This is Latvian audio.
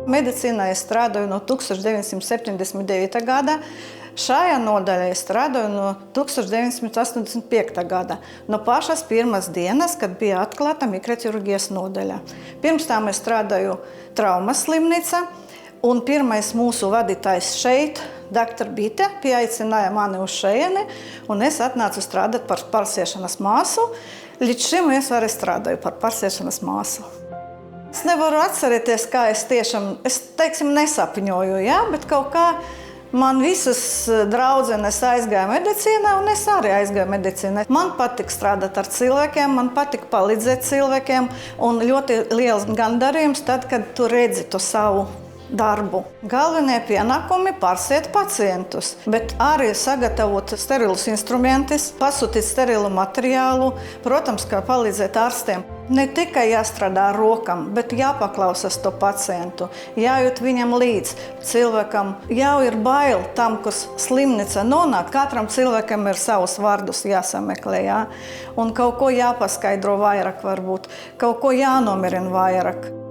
Medicīnā es strādāju no 1979. gada. Šajā nodaļā es strādāju no 1985. gada, no pašas pirmās dienas, kad bija atklāta mikroķirurģijas nodaļa. Pirms tam es strādāju traumas slimnīcā, un pirmais mūsu vadītājs šeit, dr. Bite, pieaicināja mani uz šejieni, un es atnācu strādāt par pārsiešanas māsu. Līdz šim es arī strādāju par pārsiešanas māsu. Es nevaru atcerēties, kā es teiksim, nesapņoju, ja? Bet kaut kā man visas draudzenes aizgāja medicīnā, un es arī aizgāju medicīnā. Man patīk strādāt ar cilvēkiem, man patīk palīdzēt cilvēkiem, un ļoti liels gandarījums tad, kad tu redzi to savu darbu. Galvenie pienākumi – pārsiet pacientus, bet arī sagatavot sterilus instrumentus, pasūtīt sterilu materiālu, protams, kā palīdzēt ārstiem. Ne tikai jāstrādā ar rokām, bet jāpaklausās to pacientu, jājūt viņam līdz. Cilvēkam jau ir bail tam, kur slimnīca nonāk. Katram cilvēkam ir savus vārdus jāsameklē, jā? Un kaut ko jāpaskaidro vairāk varbūt, kaut ko jānomierina vairāk.